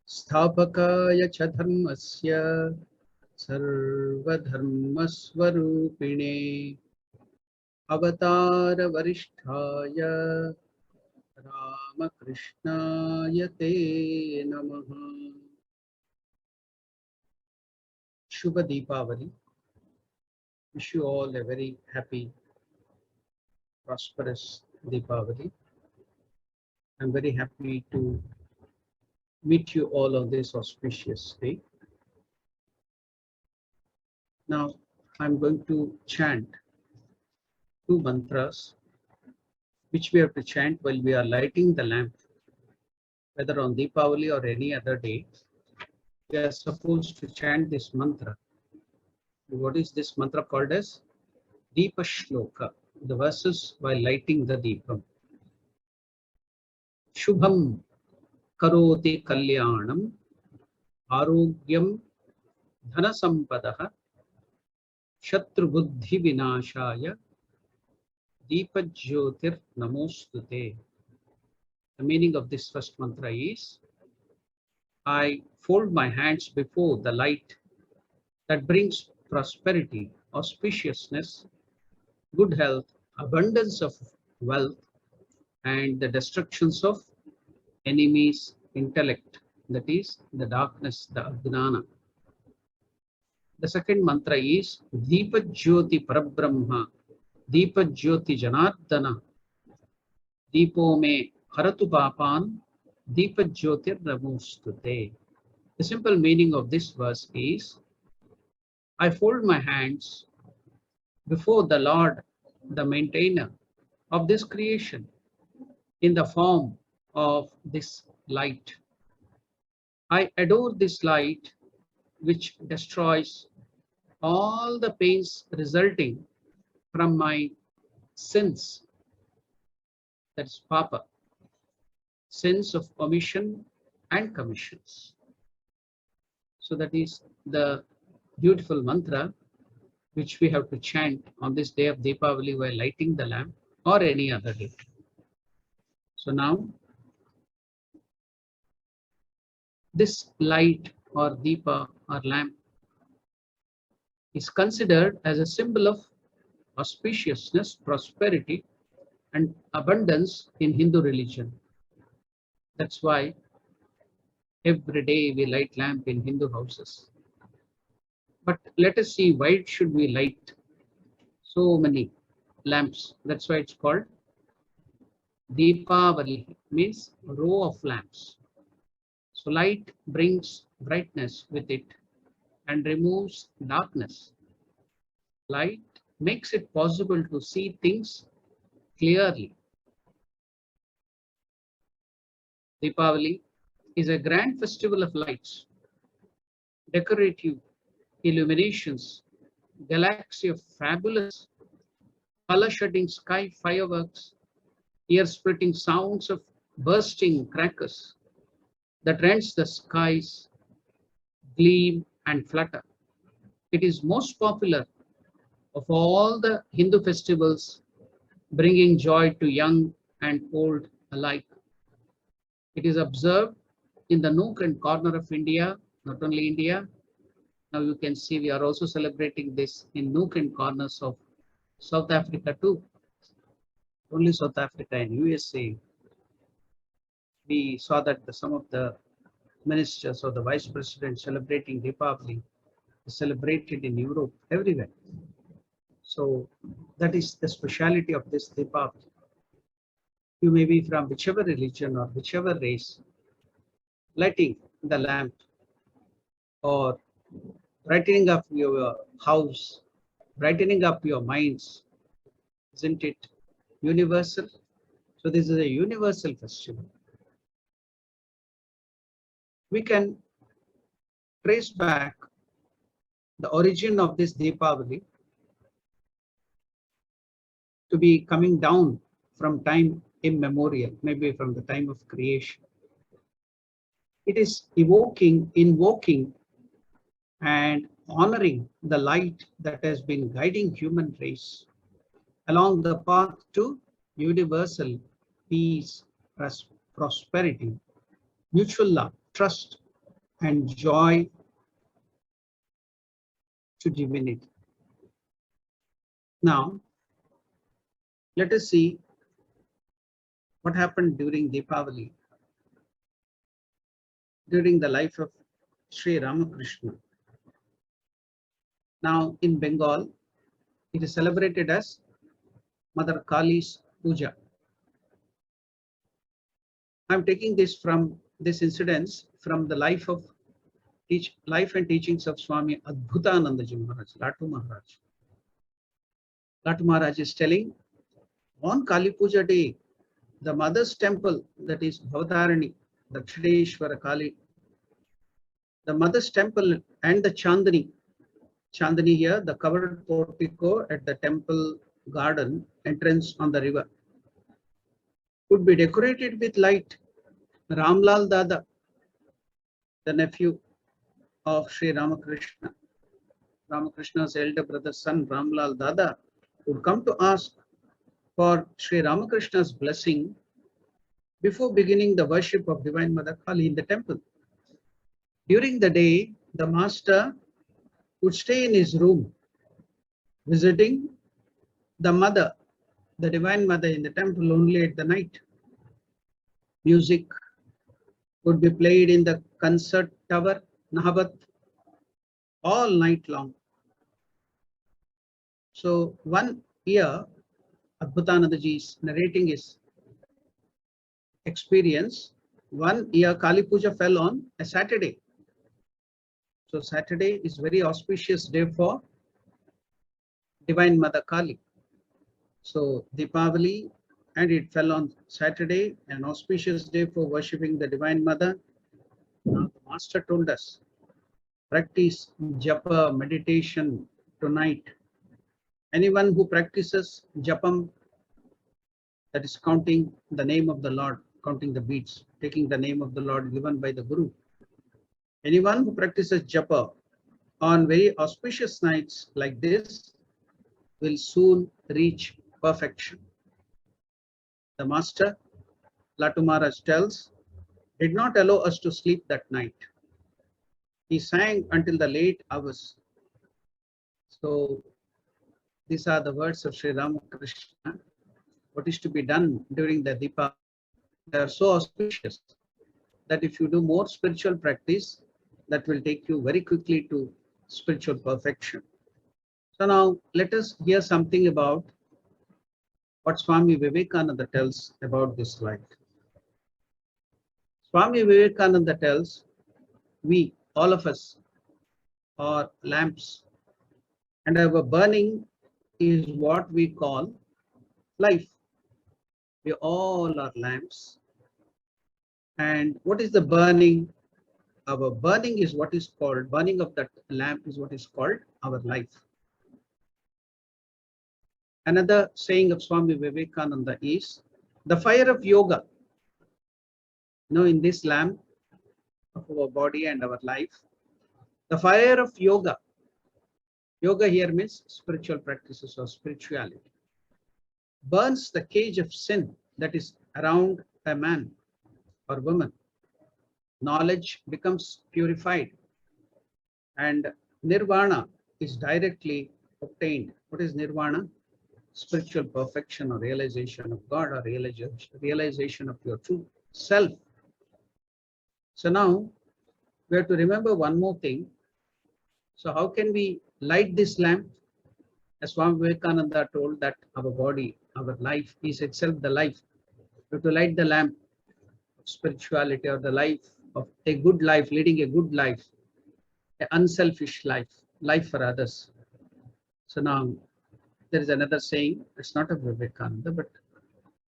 स्थापकाय च धर्मस्य सर्वधर्मस्वरूपिणे अवतारवरिष्ठाय रामकृष्णाय ते नमः। शुभ Deepawali. Wish you all a very happy, prosperous Deepavali. I'm very happy to meet you all on this auspicious day. Now I'm going to chant two mantras which we have to chant while we are lighting the lamp, whether on Deepavali or any other day. We are supposed to chant this mantra. What is this mantra called as? Deepa Shloka, the verses while lighting the Deepam. Shubham karoti kalyanam arogyam dhanasampadaha shatrubuddhi vinashaya deepajyotir namostute. The meaning of this first mantra is, I fold my hands before the light that brings prosperity, auspiciousness, good health, abundance of wealth, and the destructions of enemies' intellect, that is the darkness, the ajnana. The second mantra is Deepa Jyoti Parabrahma, Deepa Jyoti Janardana, Deepo me Haratu Papan, Deepa Jyotir Namostute. The simple meaning of this verse is, I fold my hands before the Lord, the maintainer of this creation, in the form of this light. I adore this light which destroys all the pains resulting from my sins, that is papa, sins of omission and commissions. So that is the beautiful mantra which we have to chant on this day of Deepavali while lighting the lamp or any other day. So now, this light or Deepa or lamp is considered as a symbol of auspiciousness, prosperity, and abundance in Hindu religion. That's why every day we light lamp in Hindu houses. But let us see, why should we light so many lamps? That's why it's called Deepavali, means row of lamps. So light brings brightness with it and removes darkness. Light makes it possible to see things clearly. Deepavali is a grand festival of lights, decorative illuminations, galaxy of fabulous color-shedding sky fireworks, ear-splitting sounds of bursting crackers that rends the skies, gleam and flutter. It is most popular of all the Hindu festivals, bringing joy to young and old alike. It is observed in the nook and corner of India, not only India. Now you can see we are also celebrating this in nook and corners of South Africa too. Only South Africa and USA. We saw that some of the ministers or the vice president celebrating Deepavali is celebrated in Europe, everywhere. So that is the speciality of this Deepavali. You may be from whichever religion or whichever race, lighting the lamp or brightening up your house, brightening up your minds, isn't it universal? So this is a universal festival. We can trace back the origin of this Deepavali to be coming down from time immemorial, maybe from the time of creation. It is invoking and honoring the light that has been guiding human race along the path to universal peace, prosperity, mutual love, trust, and joy to divinity. Now, let us see what happened during Deepavali, during the life of Sri Ramakrishna. Now, in Bengal, it is celebrated as Mother Kali's Puja. I'm taking this incidents from the life and teachings of Swami Adbhutanandaji Maharaj, Latu Maharaj. Latu Maharaj is telling, on Kali Puja day, the mother's temple, that is Bhavatarani, Dakshideshwara Kali, the mother's temple and the Chandani here, the covered portico at the temple garden entrance on the river, would be decorated with light. Ramlal Dada, the nephew of Sri Ramakrishna, Ramakrishna's elder brother's son, Ramlal Dada, would come to ask for Sri Ramakrishna's blessing before beginning the worship of Divine Mother Kali in the temple. During the day, the master would stay in his room, visiting the mother, the Divine Mother in the temple only at the night. Music would be played in the concert tower, Nahabat, all night long. So one year, Adbhutanandaji is narrating his experience. One year, Kali Puja fell on a Saturday. So Saturday is very auspicious day for Divine Mother Kali. So Deepavali, and it fell on Saturday, an auspicious day for worshipping the Divine Mother. Now the Master told us, practice japa, meditation tonight. Anyone who practices japam, that is counting the name of the Lord, counting the beats, taking the name of the Lord given by the Guru. Anyone who practices japa on very auspicious nights like this will soon reach perfection. The Master, Latu Maharaj tells, did not allow us to sleep that night. He sang until the late hours. So these are the words of Sri Ramakrishna. What is to be done during the Deepavali? They are so auspicious that if you do more spiritual practice, that will take you very quickly to spiritual perfection. So now let us hear something about what Swami Vivekananda tells about this light. Swami Vivekananda tells, we, all of us, are lamps, and our burning is what we call life. We all are lamps. And what is the burning? Our burning is what is called, burning of that lamp is what is called our life. Another saying of Swami Vivekananda is, the fire of yoga, in this lamp of our body and our life, the fire of yoga, yoga here means spiritual practices or spirituality, burns the cage of sin that is around a man or woman. Knowledge becomes purified and nirvana is directly obtained. What is nirvana? Spiritual perfection or realization of God or realization of your true self. So now we have to remember one more thing. So how can we light this lamp? As Swami Vivekananda told that our body, our life is itself the life. We have to light the lamp of spirituality or the life of a good life, leading a good life, an unselfish life, life for others. So now there is another saying, it's not of Vivekananda, but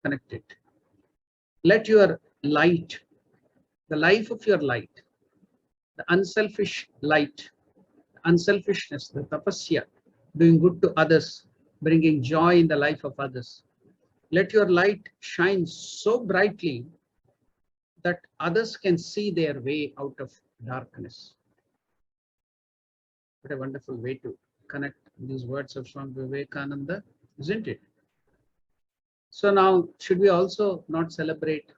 connected. Let your light, the life of your light, the unselfish light, unselfishness, the tapasya, doing good to others, bringing joy in the life of others. Let your light shine so brightly that others can see their way out of darkness. What a wonderful way to connect these words of Swami Vivekananda, isn't it? So now, should we also not celebrate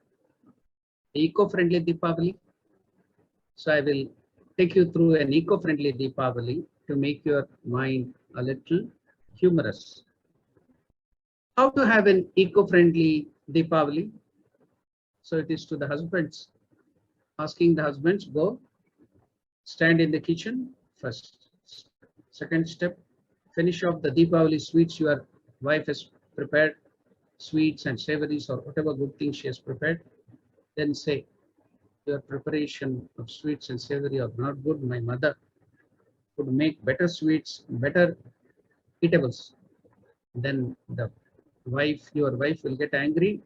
eco-friendly Deepavali? So I will take you through an eco-friendly Deepavali to make your mind a little humorous. How to have an eco-friendly Deepavali? So it is to the husbands, asking the husbands, go stand in the kitchen first. Second step, finish off the Deepavali sweets your wife has prepared, sweets and savories or whatever good things she has prepared. Then say, your preparation of sweets and savory are not good. My mother could make better sweets, better eatables. Then your wife will get angry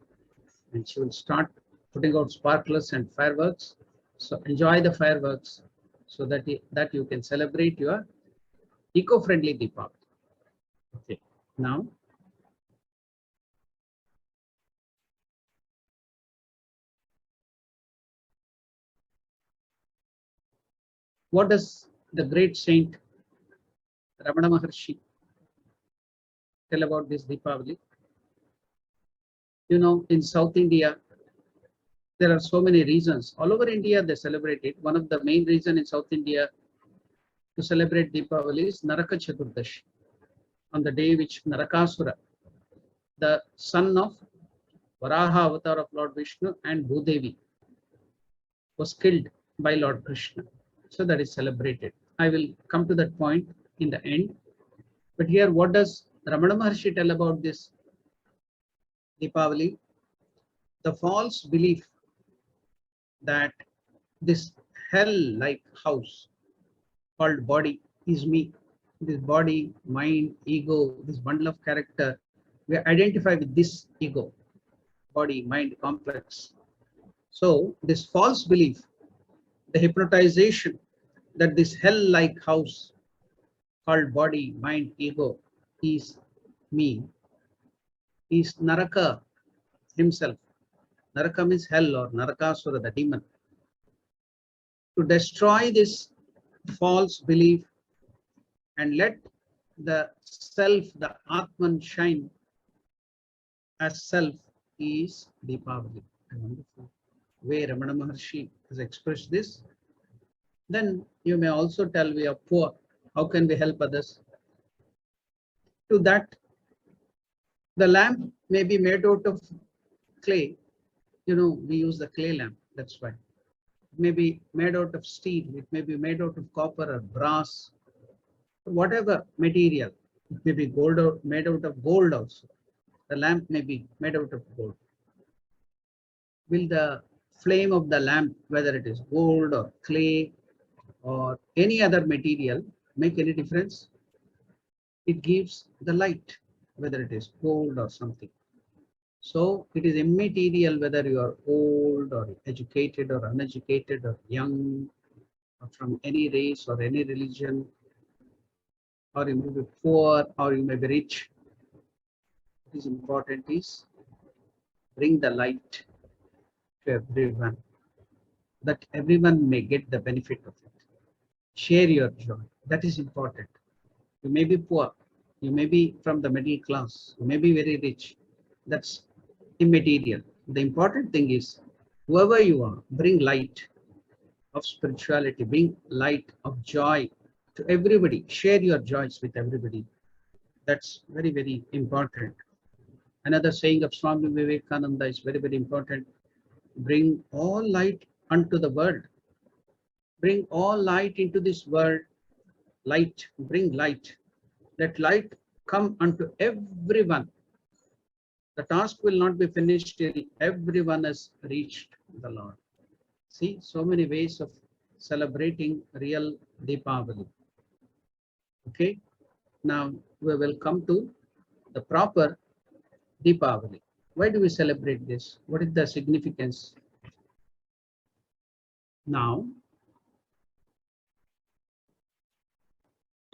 and she will start putting out sparklers and fireworks. So enjoy the fireworks so that you can celebrate your eco-friendly Deepavali. Okay. Now, what does the great saint Ramana Maharshi tell about this Deepavali? You know, in South India, there are so many reasons. All over India, they celebrate it. One of the main reasons in South India to celebrate Deepavali is Naraka Chaturdashi, on the day which Narakasura, the son of Varaha avatar of Lord Vishnu and Bhudevi, was killed by Lord Krishna. So that is celebrated. I will come to that point in the end. But here, what does Ramana Maharshi tell about this Deepavali? The false belief that this hell-like house called body is me. This body, mind, ego, this bundle of character, we identify with this ego, body, mind, complex. So this false belief, the hypnotization that this hell-like house called body, mind, ego is me, is Naraka himself. Naraka means hell or Narakasura, the demon. To destroy this false belief and let the self, the Atman shine as self is Deepavali. A wonderful way Ramana Maharshi has expressed this. Then you may also tell, we are poor. How can we help others? To that, the lamp may be made out of clay. You know, we use the clay lamp. That's why. It may be made out of steel. It may be made out of copper or brass. Whatever material. It may be gold or made out of gold also. The lamp may be made out of gold. Will the flame of the lamp, whether it is gold or clay or any other material, make any difference? It gives the light, whether it is gold or something. So it is immaterial whether you are old or educated or uneducated or young or from any race or any religion, or you may be poor or you may be rich. What is important is bring the light to everyone, that everyone may get the benefit of it. Share your joy. That is important. You may be poor, you may be from the middle class, you may be very rich. That's immaterial. The important thing is, whoever you are, bring light of spirituality, bring light of joy to everybody. Share your joys with everybody. That's very, very important. Another saying of Swami Vivekananda is very, very important. Bring all light unto the world. Bring all light into this world. Light, bring light. Let light come unto everyone. The task will not be finished till everyone has reached the Lord. See, so many ways of celebrating real Deepavali. Okay, now we will come to the proper Deepavali. Why do we celebrate this? What is the significance? Now,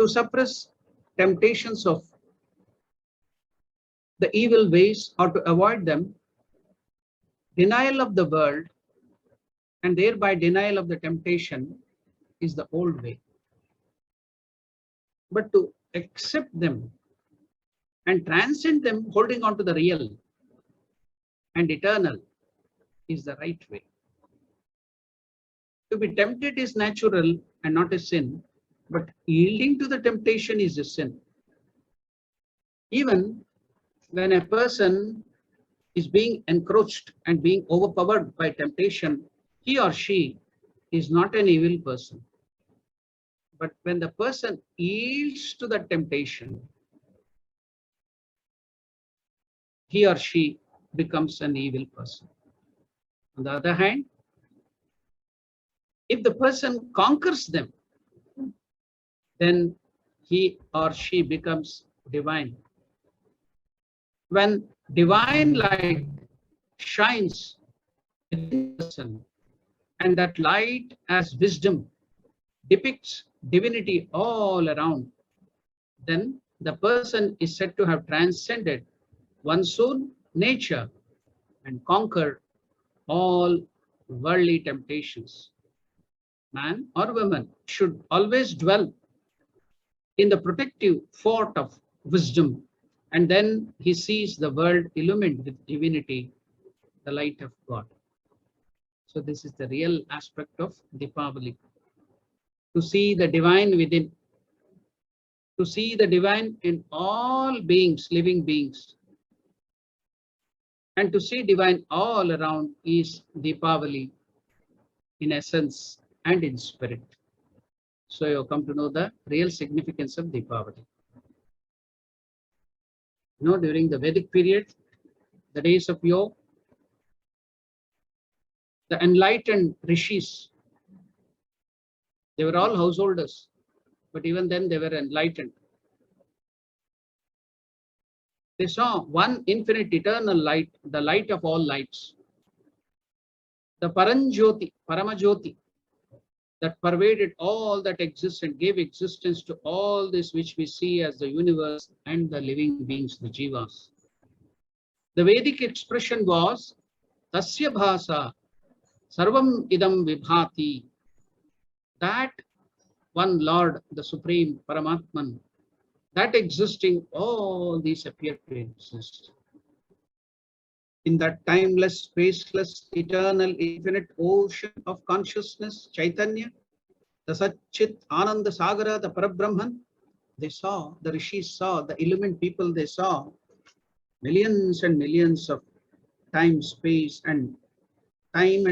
to suppress temptations of the evil ways or to avoid them, denial of the world and thereby denial of the temptation is the old way. But to accept them and transcend them, holding on to the real and eternal, is the right way. To be tempted is natural and not a sin, but yielding to the temptation is a sin. Even when a person is being encroached and being overpowered by temptation, he or she is not an evil person. But when the person yields to the temptation, he or she becomes an evil person. On the other hand, if the person conquers them, then he or she becomes divine. When divine light shines within the person, and that light as wisdom depicts divinity all around, then the person is said to have transcended one's own nature and conquered all worldly temptations. Man or woman should always dwell in the protective fort of wisdom, and then he sees the world illumined with divinity, the light of God. So this is the real aspect of Deepavali. To see the divine within, to see the divine in all beings, living beings, and to see divine all around is Deepavali in essence and in spirit. So you come to know the real significance of Deepavali. You know, during the Vedic period, the days of Yog, the enlightened rishis, they were all householders, but even then they were enlightened. They saw one infinite eternal light, the light of all lights, the Paranjyoti, Paramajyoti, that pervaded all that exists and gave existence to all this which we see as the universe and the living beings, the jivas. The Vedic expression was Tasya Bhasa Sarvam Idam Vibhati, that one Lord, the Supreme Paramatman, that existing, all these appear to exist. In that timeless, spaceless, eternal, infinite ocean of consciousness, Chaitanya, the Satchit Ananda Sagara, the Parabrahman, they saw, the rishis saw, the illumined people, they saw millions and millions of time, space, and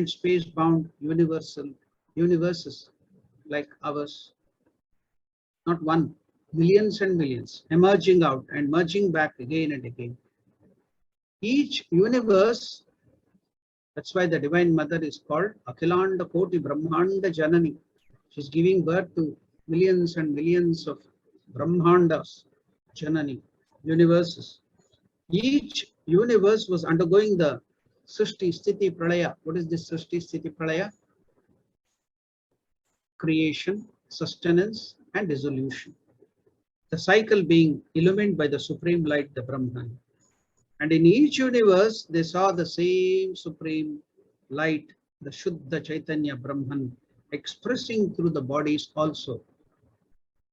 space bound universes like ours. Not one, millions and millions, emerging out and merging back again and again. Each universe, that's why the Divine Mother is called Akhilanda Koti Brahmanda Janani. She's giving birth to millions and millions of Brahmandas, Janani, universes. Each universe was undergoing the Srishti Sthiti Pralaya. What is this Srishti Sthiti Pralaya? Creation, sustenance, and dissolution. The cycle being illumined by the supreme light, the Brahman. And in each universe, they saw the same supreme light, the Shuddha Chaitanya Brahman, expressing through the bodies also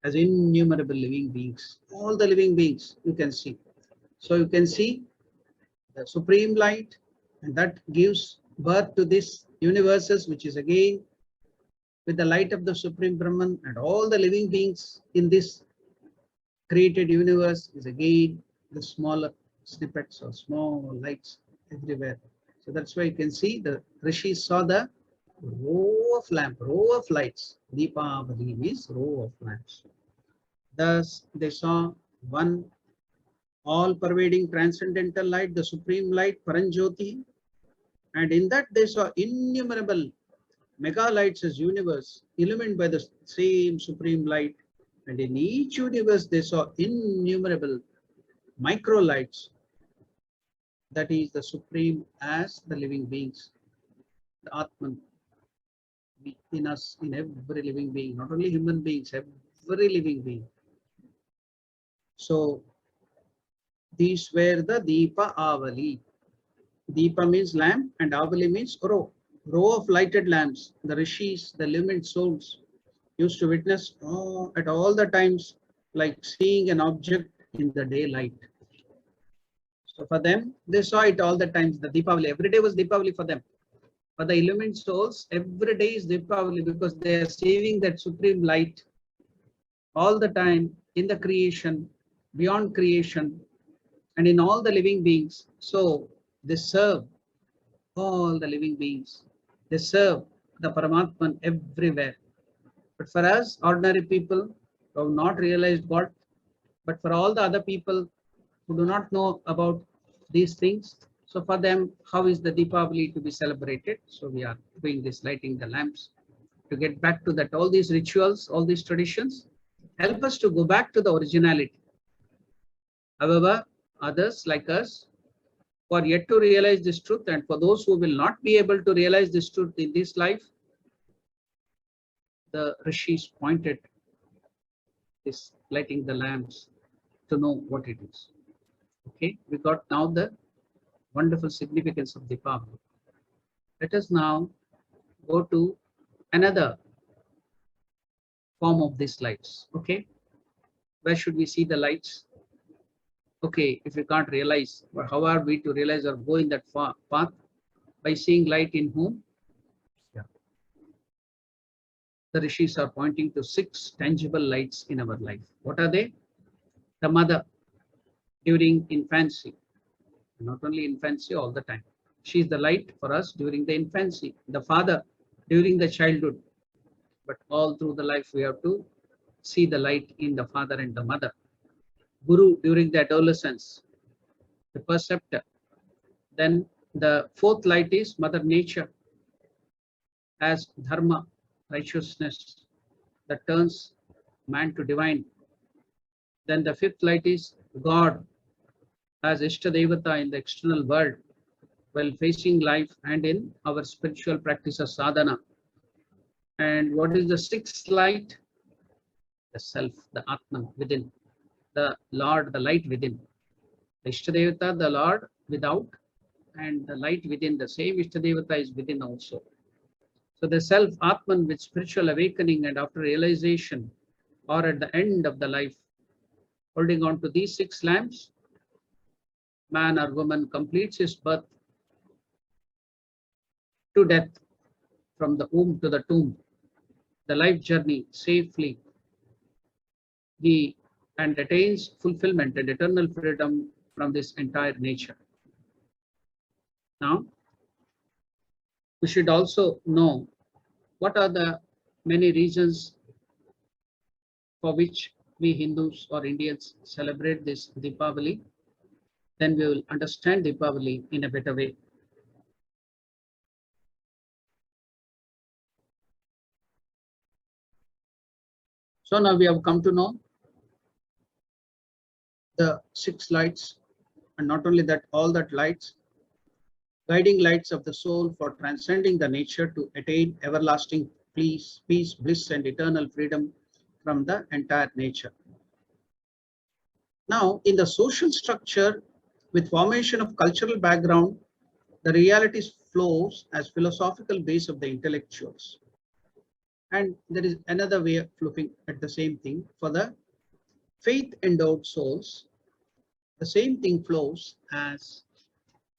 as innumerable living beings. All the living beings you can see. So you can see the supreme light, and that gives birth to this universes, which is again with the light of the Supreme Brahman, and all the living beings in this created universe is again the smaller snippets or small lights everywhere. So that's why you can see the rishis saw the row of lights. Deepavali is row of lamps. Thus they saw one all-pervading transcendental light, the supreme light, Paranjyoti, and in that they saw innumerable mega lights as universe, illumined by the same supreme light, and in each universe they saw innumerable micro lights, that is the supreme as the living beings, the Atman in us, in every living being, not only human beings, every living being. So these were the Deepa Avali. Deepa means lamp and Avali means row. Row of lighted lamps. The rishis, the illumined souls, used to witness at all the times like seeing an object in the daylight. So for them, they saw it all the times. The Deepavali, every day was Deepavali for them. For the illumined souls, every day is Deepavali because they are receiving that supreme light all the time in the creation, beyond creation, and in all the living beings. So they serve all the living beings. They serve the Paramatman everywhere. But for us, ordinary people who have not realized God, but for all the other people who do not know about these things, so for them, how is the Deepavali to be celebrated? So we are doing this, lighting the lamps, to get back to that. All these rituals, all these traditions, help us to go back to the originality. However, others like us who are yet to realize this truth, and for those who will not be able to realize this truth in this life, the rishis pointed this lighting the lamps to know what it is. Okay, we got now the wonderful significance of Deepavali. Let us now go to another form of these lights. Okay, where should we see the lights? Okay, if we can't realize, how are we to realize or go in that path? By seeing light in whom? Yeah. The rishis are pointing to 6 tangible lights in our life. What are they? The mother during infancy, not only infancy, all the time. She is the light for us during the infancy. The father during the childhood, but all through the life we have to see the light in the father and the mother. Guru during the adolescence, the preceptor. Then the 4th light is Mother Nature as dharma, righteousness, that turns man to divine. Then the 5th light is God as Ishtadevata in the external world while facing life and in our spiritual practice of sadhana. And what is the 6th light? The self, the Atman within, the Lord, the light within. The Ishtadevata, the Lord without, and the light within, the same Ishtadevata is within also. So the self, Atman, with spiritual awakening and after realization or at the end of the life, holding on to these 6 lamps, man or woman completes his birth to death, from the womb to the tomb, the life journey safely, he and attains fulfillment and eternal freedom from this entire nature. Now, we should also know what are the many reasons for which we Hindus or Indians celebrate this Deepavali. Then we will understand Deepavali in a better way. So now we have come to know the 6 lights, and not only that, all that lights, guiding lights of the soul for transcending the nature to attain everlasting peace, bliss, and eternal freedom from the entire nature. Now, in the social structure, with formation of cultural background, the reality flows as philosophical base of the intellectuals. And there is another way of looking at the same thing. For the faith endowed souls, the same thing flows as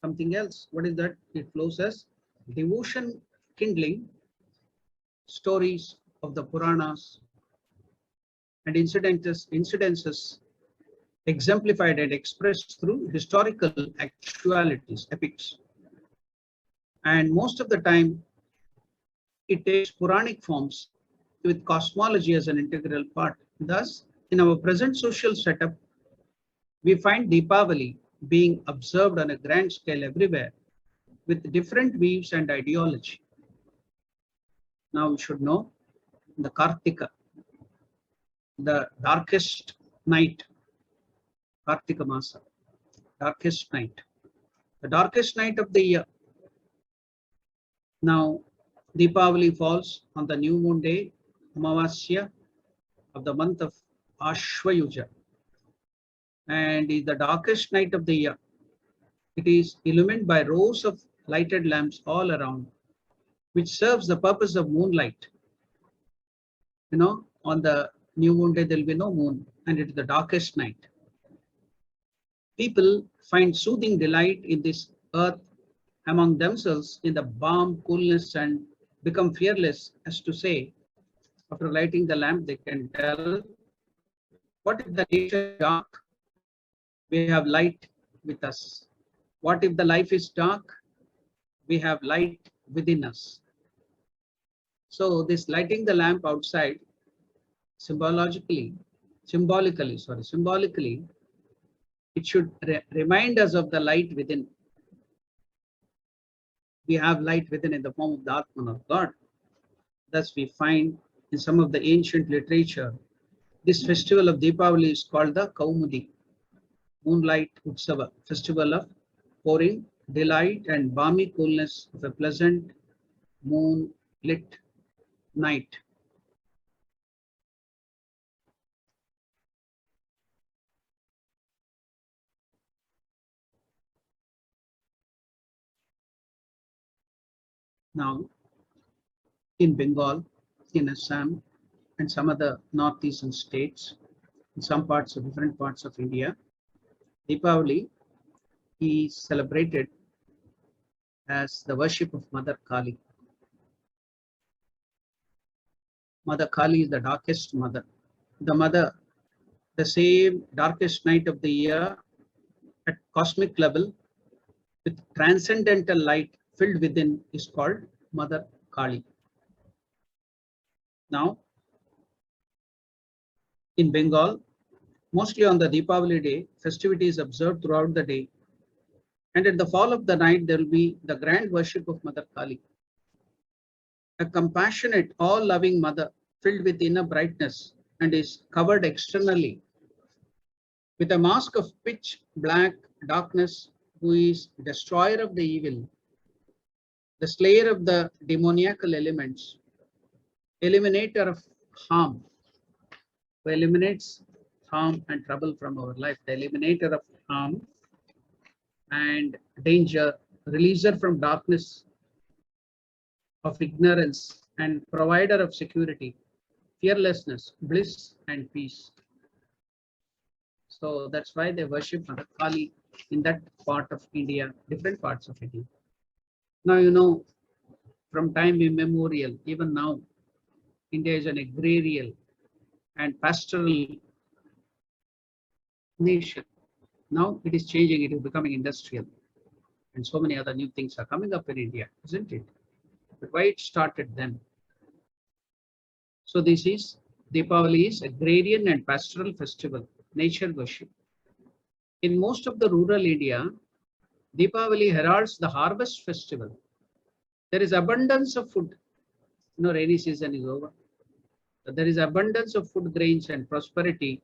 something else. What is that? It flows as devotion kindling, stories of the Puranas and incidences exemplified and expressed through historical actualities, epics. And most of the time, it takes Puranic forms with cosmology as an integral part. Thus, in our present social setup, we find Deepavali being observed on a grand scale everywhere with different views and ideology. Now we should know the Kartika, the darkest night, Kartika Masa, darkest night, the darkest night of the year. Now, Deepavali falls on the new moon day, Amavasya of the month of Ashwayuja, and is the darkest night of the year. It is illumined by rows of lighted lamps all around, which serves the purpose of moonlight. On the new moon day, there will be no moon, and it is the darkest night. People find soothing delight in this earth among themselves in the balm, coolness, and become fearless, as to say, after lighting the lamp, they can tell, what if the nature is dark? We have light with us. What if the life is dark? We have light within us. So this lighting the lamp outside, symbolically, it should remind us of the light within. We have light within in the form of the Atman of God. Thus we find in some of the ancient literature, this festival of Deepavali is called the Kaumudi, Moonlight Utsava, festival of pouring delight and balmy coolness of a pleasant moonlit night. Now, in Bengal, in Assam, and some other northeastern states, in some parts of different parts of India, Deepavali is celebrated as the worship of Mother Kali. Mother Kali is the darkest mother. The mother, the same darkest night of the year at cosmic level with transcendental light filled within is called Mother Kali. Now, in Bengal, mostly on the Deepavali day, festivities observed throughout the day. And at the fall of the night, there will be the grand worship of Mother Kali, a compassionate, all-loving mother filled with inner brightness and is covered externally with a mask of pitch black darkness, who is destroyer of the evil, the slayer of the demoniacal elements, eliminator of harm, who eliminates harm and trouble from our life, the eliminator of harm and danger, releaser from darkness of ignorance, and provider of security, fearlessness, bliss, and peace. So that's why they worship Mother Kali in that part of India, different parts of India. Now, you know, from time immemorial, even now, India is an agrarian and pastoral nation. Now it is changing, it is becoming industrial. And so many other new things are coming up in India, isn't it? But why it started then? So this is Deepavali is agrarian and pastoral festival, nature worship. In most of the rural India, Deepavali heralds the harvest festival. There is abundance of food. You know, rainy season is over. There is abundance of food grains and prosperity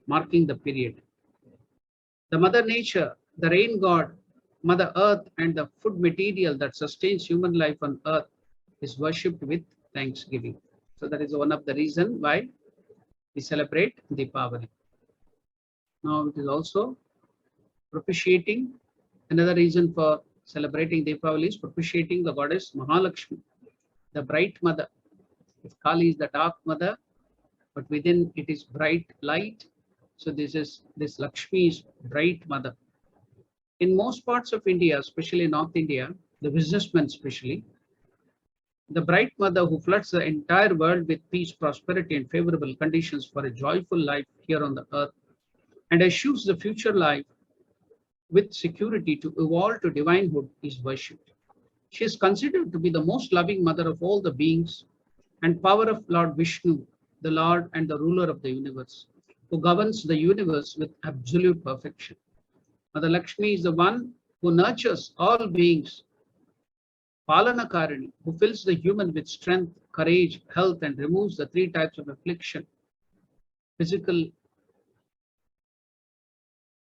marking the period. The Mother Nature, the rain god, Mother Earth, and the food material that sustains human life on earth is worshipped with thanksgiving. So that is one of the reasons why we celebrate Deepavali. Now it is also propitiating. Another reason for celebrating Deepavali is propitiating the goddess Mahalakshmi, the bright mother. If Kali is the dark mother, but within it is bright light. So this Lakshmi is bright mother. In most parts of India, especially North India, the businessmen especially, the bright mother who floods the entire world with peace, prosperity, and favorable conditions for a joyful life here on the earth, and assures the future life with security to evolve to divinehood, is worshipped. She is considered to be the most loving mother of all the beings and power of Lord Vishnu, the Lord and the ruler of the universe, who governs the universe with absolute perfection. Mother Lakshmi is the one who nurtures all beings, Palanakarini, who fills the human with strength, courage, health, and removes the three types of affliction, physical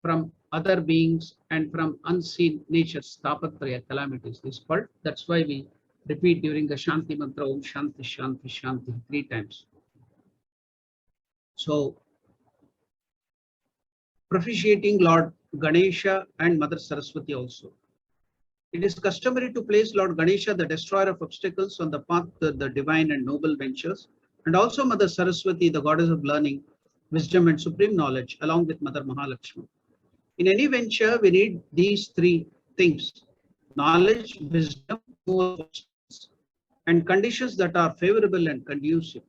from other beings and from unseen nature's tapatraya calamities. This is called, that's why we repeat during the Shanti mantra, Om Shanti, Shanti, Shanti, 3 times. So, propitiating Lord Ganesha and Mother Saraswati also. It is customary to place Lord Ganesha, the destroyer of obstacles, on the path to the divine and noble ventures, and also Mother Saraswati, the goddess of learning, wisdom, and supreme knowledge, along with Mother Mahalakshmi. In any venture, we need these 3 things: knowledge, wisdom, and conditions that are favorable and conducive.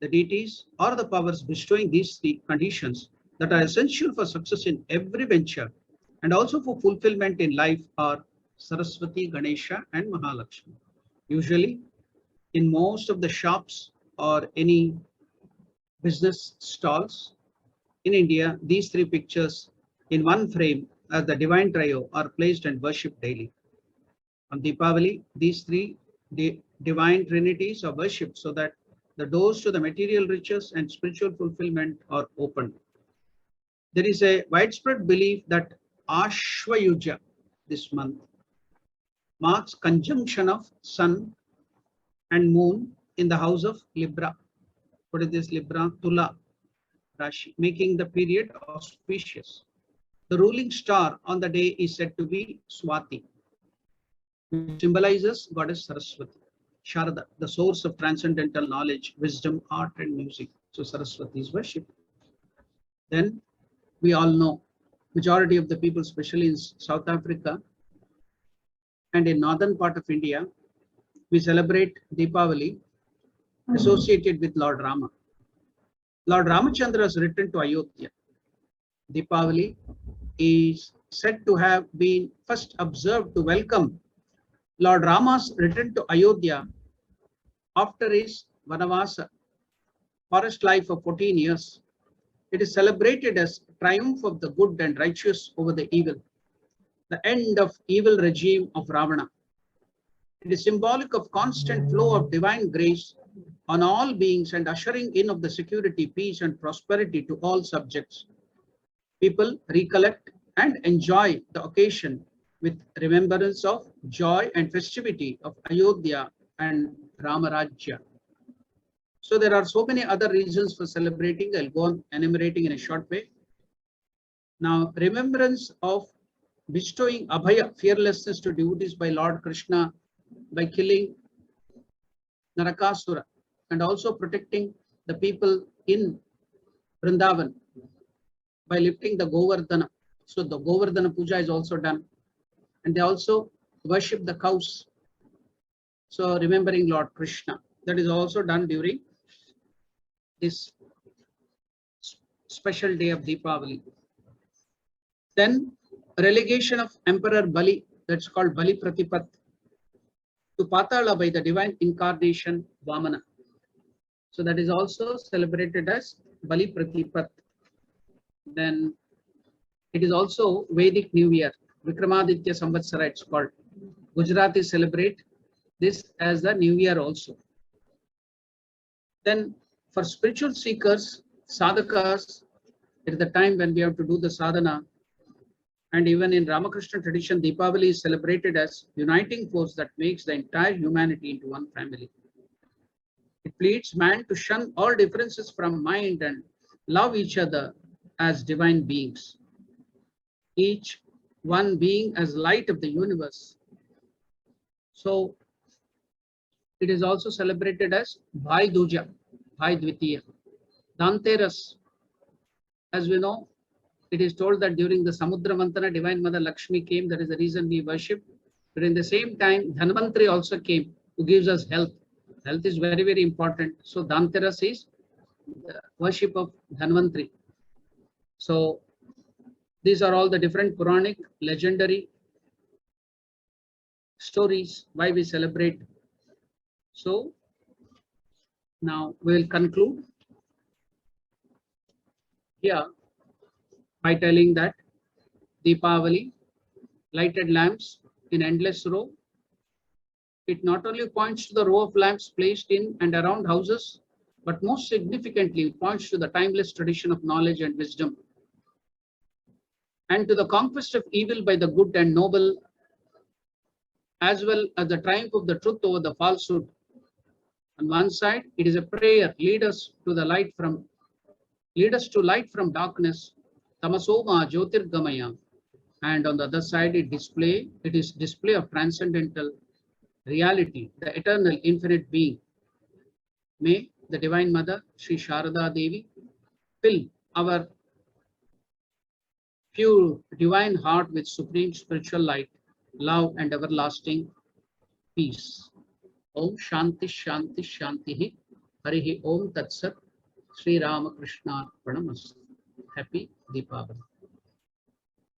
The deities or the powers bestowing these three conditions that are essential for success in every venture and also for fulfillment in life are Saraswati, Ganesha, and Mahalakshmi. Usually, in most of the shops or any business stalls in India, these three pictures in one frame as the divine trio are placed and worshipped daily. On Deepavali, these three divine trinities are worshipped so that the doors to the material riches and spiritual fulfillment are opened. There is a widespread belief that Ashwayuja this month marks conjunction of sun and moon in the house of Libra. What is this Libra? Tula Rashi, making the period auspicious. The ruling star on the day is said to be Swati, which symbolizes Goddess Saraswati. Sharada, the source of transcendental knowledge, wisdom, art, and music. So Saraswati is worshipped. Then we all know majority of the people, especially in South Africa and in northern part of India, we celebrate Deepavali associated with Lord Rama. Lord Ramachandra has returned to Ayodhya. Deepavali is said to have been first observed to welcome Lord Rama's return to Ayodhya after his Vanavasa, forest life of 14 years. It is celebrated as triumph of the good and righteous over the evil, the end of evil regime of Ravana. It is symbolic of constant flow of divine grace on all beings and ushering in of the security, peace, and prosperity to all subjects. People recollect and enjoy the occasion with remembrance of joy and festivity of Ayodhya and Ramarajya. So there are so many other reasons for celebrating. I'll go on enumerating in a short way. Now, remembrance of bestowing Abhaya, fearlessness to devotees by Lord Krishna by killing Narakasura and also protecting the people in Vrindavan by lifting the Govardhana. So the Govardhana Puja is also done. And they also worship the cows. So remembering Lord Krishna, that is also done during this special day of Deepavali. Then relegation of Emperor Bali, that's called Bali Pratipat, to Patala by the divine incarnation Vamana. So that is also celebrated as Bali Pratipat. Then it is also Vedic New Year, Vikramaditya Samvatsara it's called. Gujaratis celebrate this as the New Year also. Then for spiritual seekers, sadhakas, it is the time when we have to do the sadhana. And even in Ramakrishna tradition, Deepavali is celebrated as uniting force that makes the entire humanity into one family. It pleads man to shun all differences from mind and love each other as divine beings. Each one being as light of the universe. So it is also celebrated as Bhai Duja, Bhai Dvitiya. Dhanteras, as we know, it is told that during the Samudra Mantana, Divine Mother Lakshmi came. That is the reason we worship. But in the same time, Dhanvantri also came, who gives us health. Health is very, very important. So Dhanteras is the worship of Dhanvantri. So these are all the different Puranic, legendary stories why we celebrate. So now we will conclude here by telling that Deepavali, lighted lamps in endless row, it not only points to the row of lamps placed in and around houses, but most significantly points to the timeless tradition of knowledge and wisdom, and to the conquest of evil by the good and noble, as well as the triumph of the truth over the falsehood. On one side, it is a prayer, lead us to light from darkness, tamasoma jyotirgamaya, and on the other side, it is display of transcendental reality, the eternal infinite being. May the Divine Mother, Sri Sharada Devi, fill our pure divine heart with supreme spiritual light love and everlasting peace. Om Shanti Shanti Shanti. Harihi Om Tat Sat. Sri Ramakrishna Pranamastu. Happy Deepavali.